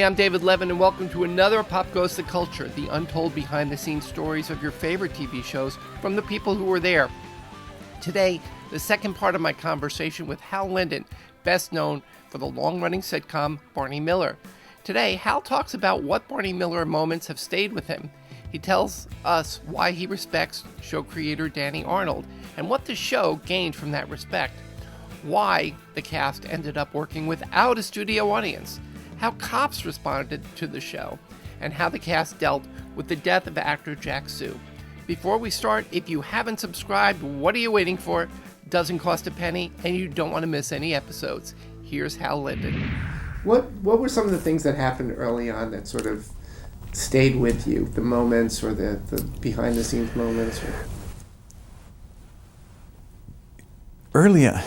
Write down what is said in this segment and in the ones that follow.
Hi, I'm David Levin, and welcome to another Pop Goes the Culture, the untold behind-the-scenes stories of your favorite TV shows from the people who were there. Today, the second part of my conversation with Hal Linden, best known for the long-running sitcom Barney Miller. Today, Hal talks about what Barney Miller moments have stayed with him. He tells us why he respects show creator Danny Arnold and what the show gained from that respect. Why the cast ended up working without a studio audience. How cops responded to the show. And how the cast dealt with the death of actor Jack Soo. Before we start, if you haven't subscribed, what are you waiting for? Doesn't cost a penny, and you don't want to miss any episodes. Here's Hal Linden. What were some of the things that happened early on that sort of stayed with you? The moments or the behind-the-scenes moments? Early on,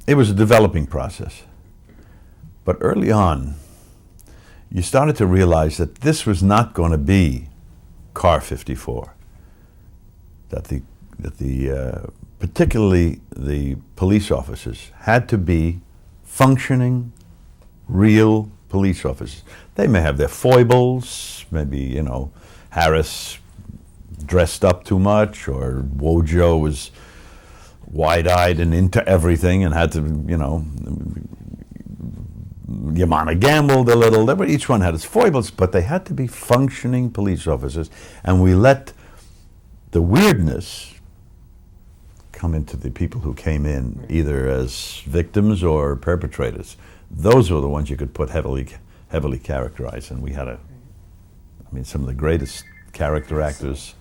it was a developing process. But early on, you started to realize that this was not going to be Car 54. That particularly the police officers had to be functioning, real police officers. They may have their foibles, maybe, Harris dressed up too much, or Wojo was wide-eyed and into everything and had to, Yamana gambled a little. Each one had its foibles, but they had to be functioning police officers, and we let the weirdness come into the people who came in, either as victims or perpetrators. Those were the ones you could put heavily characterized, and we had some of the greatest character actors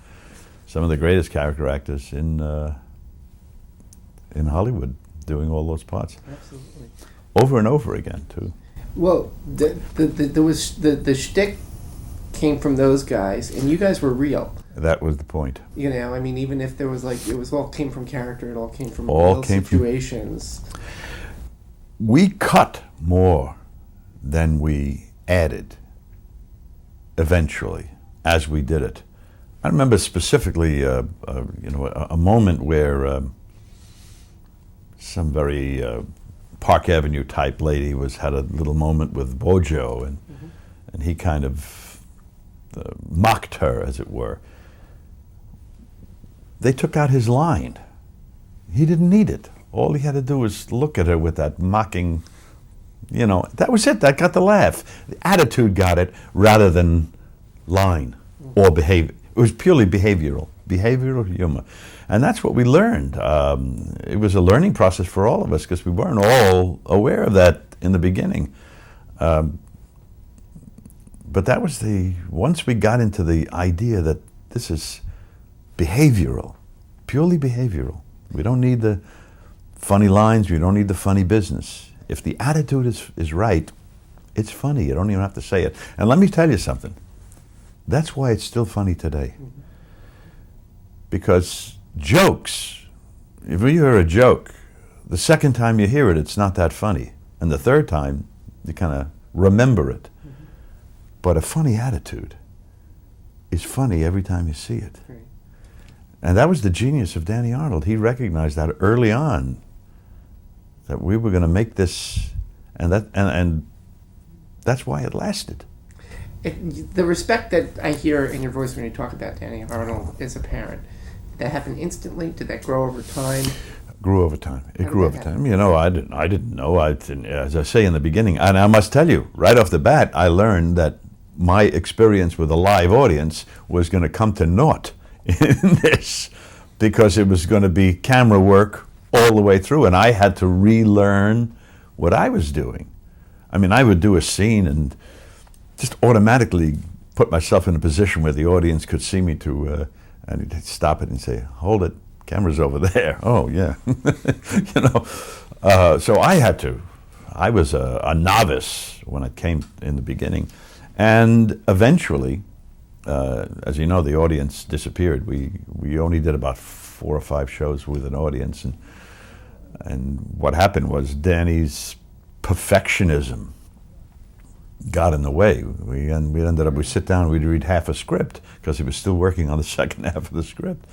in Hollywood doing all those parts. Absolutely. Over and over again, too. Well, the shtick came from those guys, and you guys were real. That was the point. Even if there was it all came from character, it all came from real situations. We cut more than we added eventually as we did it. I remember specifically a moment where some very Park Avenue type lady had a little moment with Wojo, and he kind of mocked her, as it were. They took out his line. He didn't need it. All he had to do was look at her with that mocking, that was it. That got the laugh. The attitude got it rather than line or behavior. It was purely behavioral humor. And that's what we learned. It was a learning process for all of us because we weren't all aware of that in the beginning. But that was once we got into the idea that this is behavioral, purely behavioral. We don't need the funny lines, we don't need the funny business. If the attitude is right, it's funny. You don't even have to say it. And let me tell you something. That's why it's still funny today. Because jokes, if you hear a joke, the second time you hear it, it's not that funny. And the third time, you kind of remember it. But a funny attitude is funny every time you see it. Right. And that was the genius of Danny Arnold. He recognized that early on, that we were going to make this, and that's why it lasted. The respect that I hear in your voice when you talk about Danny Arnold is apparent. Did that happen instantly? Did that grow over time? Grew over time. It grew over time. I didn't know. As I say in the beginning, and I must tell you, right off the bat, I learned that my experience with a live audience was going to come to naught in this, because it was going to be camera work all the way through, and I had to relearn what I was doing. I would do a scene and just automatically put myself in a position where the audience could see me and he'd stop it and say, "Hold it, camera's over there." Oh yeah, So I was a novice when it came in the beginning, and eventually, as you know, the audience disappeared. We only did about 4 or 5 shows with an audience, and what happened was Danny's perfectionism got in the way. We ended up, we'd sit down, we'd read half a script because he was still working on the second half of the script.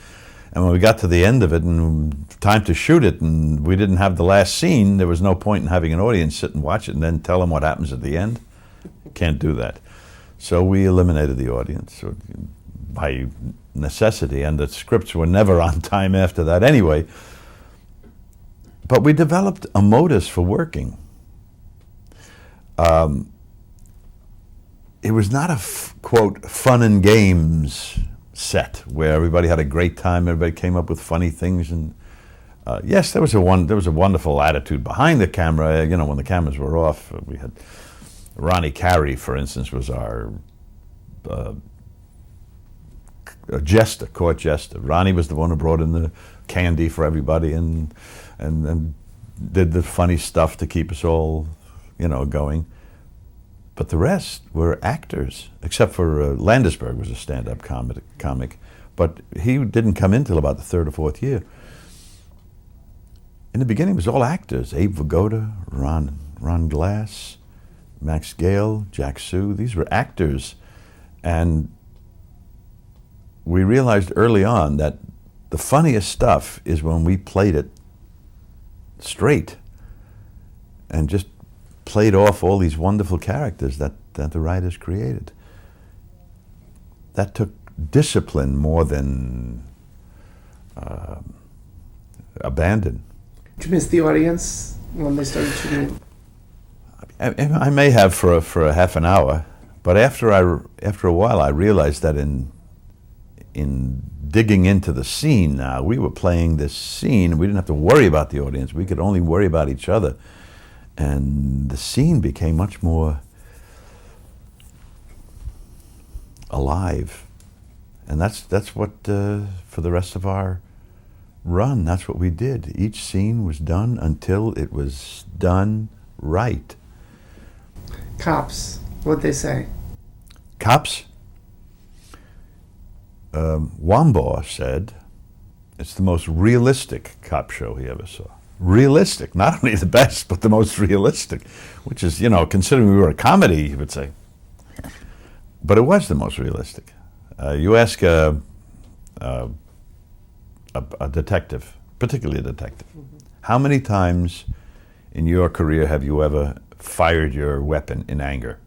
And when we got to the end of it and time to shoot it, and we didn't have the last scene, there was no point in having an audience sit and watch it and then tell them what happens at the end. Can't do that. So we eliminated the audience by necessity, and the scripts were never on time after that anyway. But we developed a modus for working. It was not a, quote, fun and games set where everybody had a great time, everybody came up with funny things, and yes, there was a wonderful attitude behind the camera. You know, when the cameras were off, we had Ronnie Carey, for instance, was our jester, court jester. Ronnie was the one who brought in the candy for everybody and did the funny stuff to keep us all, you know, going. But the rest were actors, except for Landisberg was a stand-up comic, but he didn't come in till about the third or fourth year. In the beginning, it was all actors: Abe Vigoda, Ron Glass, Max Gail, Jack Soo. These were actors, and we realized early on that the funniest stuff is when we played it straight and just played off all these wonderful characters that the writers created. That took discipline more than abandon. Did you miss the audience when they started shooting? I may have for a half an hour, but after a while I realized that in digging into the scene now, we were playing this scene, we didn't have to worry about the audience, we could only worry about each other. And the scene became much more alive. And that's what, for the rest of our run, that's what we did. Each scene was done until it was done right. Cops, what'd they say? Cops? Wambaugh said it's the most realistic cop show he ever saw. Realistic, not only the best, but the most realistic, which is, you know, considering we were a comedy, you would say. But it was the most realistic. You ask a detective, particularly a detective, how many times in your career have you ever fired your weapon in anger?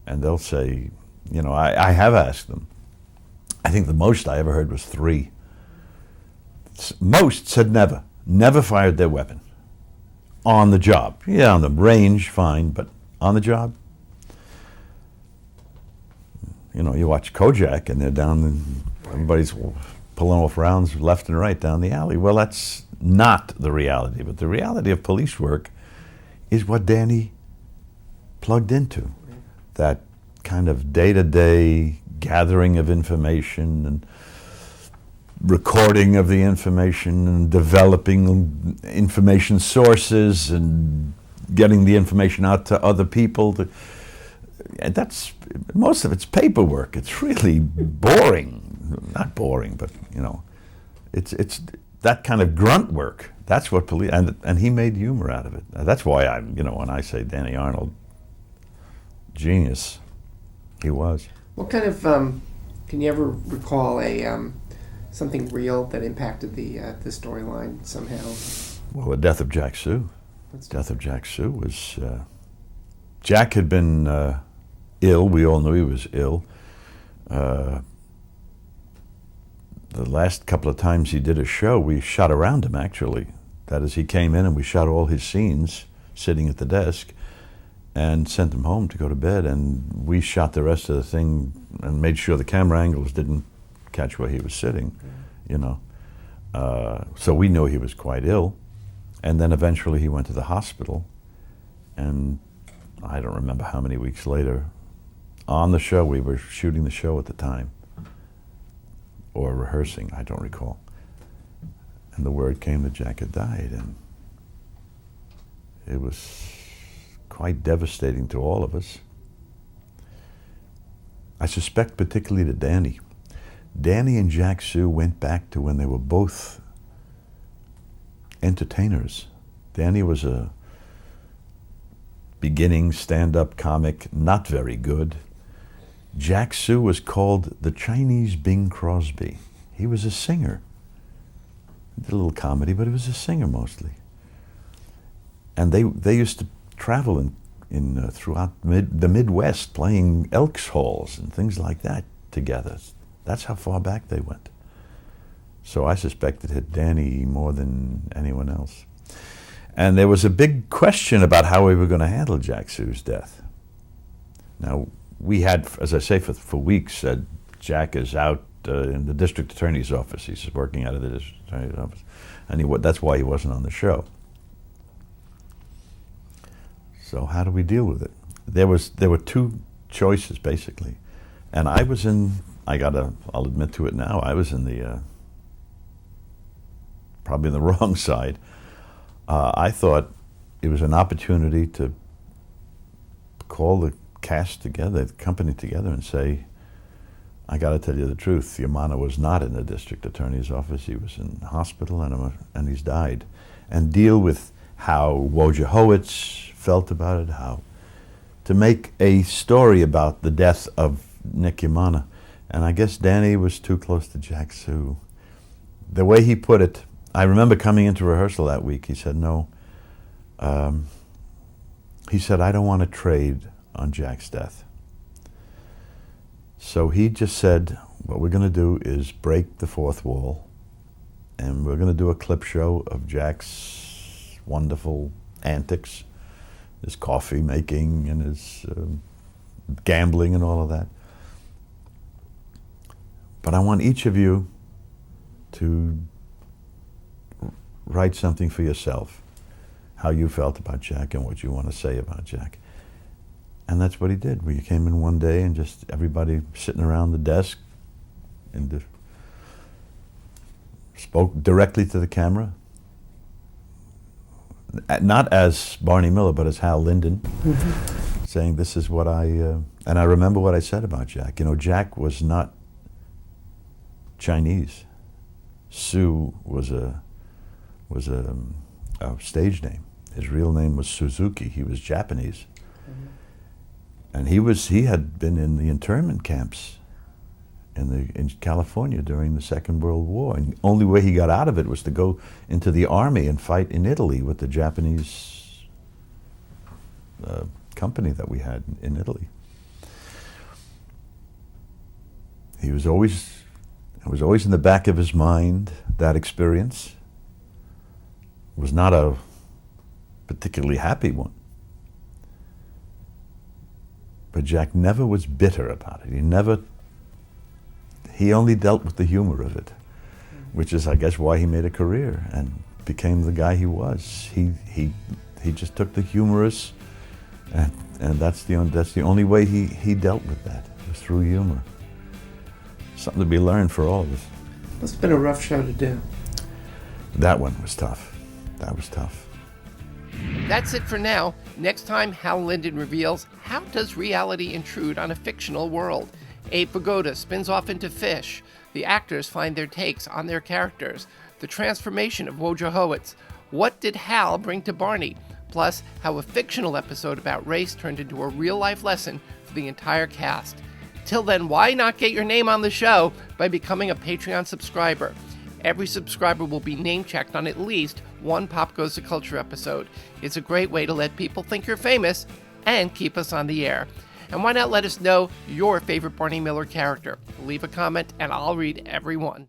And they'll say, you know, I have asked them. I think the most I ever heard was 3. Most said never. Never fired their weapon. On the job. Yeah, on the range, fine, but on the job? You know, you watch Kojak and they're down, and everybody's pulling off rounds left and right down the alley. Well, that's not the reality, but the reality of police work is what Danny plugged into. That kind of day-to-day gathering of information and recording of the information and developing information sources and getting the information out to other people. And that's, most of it's paperwork. It's really boring. Not boring, but, you know, it's that kind of grunt work. That's what police, and he made humor out of it. That's why you know, when I say Danny Arnold, genius, he was. What kind of, can you ever recall something real that impacted the storyline somehow? Well, the death of Jack Soo. Death of Jack Soo was, Jack had been ill. We all knew he was ill. The last couple of times he did a show, we shot around him, actually. That is, he came in and we shot all his scenes sitting at the desk and sent him home to go to bed, and we shot the rest of the thing and made sure the camera angles didn't catch where he was sitting, you know. So we knew he was quite ill, and then eventually he went to the hospital, and I don't remember how many weeks later, on the show, we were shooting the show at the time, or rehearsing, I don't recall, and the word came that Jack had died, and it was quite devastating to all of us. I suspect particularly to Danny. Danny and Jack Soo went back to when they were both entertainers. Danny was a beginning stand-up comic, not very good. Jack Soo was called the Chinese Bing Crosby. He was a singer. He did a little comedy, but he was a singer mostly. And they used to travel in throughout the Midwest, playing Elks Halls and things like that together. That's how far back they went. So I suspect it hit Danny more than anyone else. And there was a big question about how we were going to handle Jack Soo's death. Now, we had, as I say, for weeks said Jack is out in the district attorney's office. He's working out of the district attorney's office. And that's why he wasn't on the show. So how do we deal with it? There were two choices, basically. And I was I'll admit to it now, I was in the, probably the wrong side. I thought it was an opportunity to call the cast together, the company together, and say, I got to tell you the truth, Yamana was not in the district attorney's office. He was in hospital and he's died. And deal with how Wojciechowicz felt about it, how to make a story about the death of Nick Yamana. And I guess Danny was too close to Jack Soo. The way he put it, I remember coming into rehearsal that week, he said, no. He said, I don't want to trade on Jack's death. So he just said, what we're going to do is break the fourth wall, and we're going to do a clip show of Jack's wonderful antics, his coffee making and his gambling and all of that. But I want each of you to write something for yourself, how you felt about Jack and what you want to say about Jack. And that's what he did. We came in one day and just everybody sitting around the desk and spoke directly to the camera. Not as Barney Miller, but as Hal Linden, saying this is what and I remember what I said about Jack. You know, Jack was not Chinese. Soo was a stage name. His real name was Suzuki. He was Japanese. And he had been in the internment camps in California during the Second World War. And the only way he got out of it was to go into the army and fight in Italy with the Japanese company that we had in Italy. It was always in the back of his mind, that experience. It was not a particularly happy one. But Jack never was bitter about it. He only dealt with the humor of it, which is, I guess, why he made a career and became the guy he was. He just took the humorous, and that's the only way he dealt with that, was through humor. Something to be learned for all of us. Must have been a rough show to do. That one was tough. That was tough. That's it for now. Next time, Hal Linden reveals, how does reality intrude on a fictional world? Abe Vigoda spins off into Fish. The actors find their takes on their characters. The transformation of Wojciechowicz. What did Hal bring to Barney? Plus, how a fictional episode about race turned into a real-life lesson for the entire cast. Till then, why not get your name on the show by becoming a Patreon subscriber? Every subscriber will be name-checked on at least one Pop Goes the Culture episode. It's a great way to let people think you're famous and keep us on the air. And why not let us know your favorite Barney Miller character? Leave a comment and I'll read every one.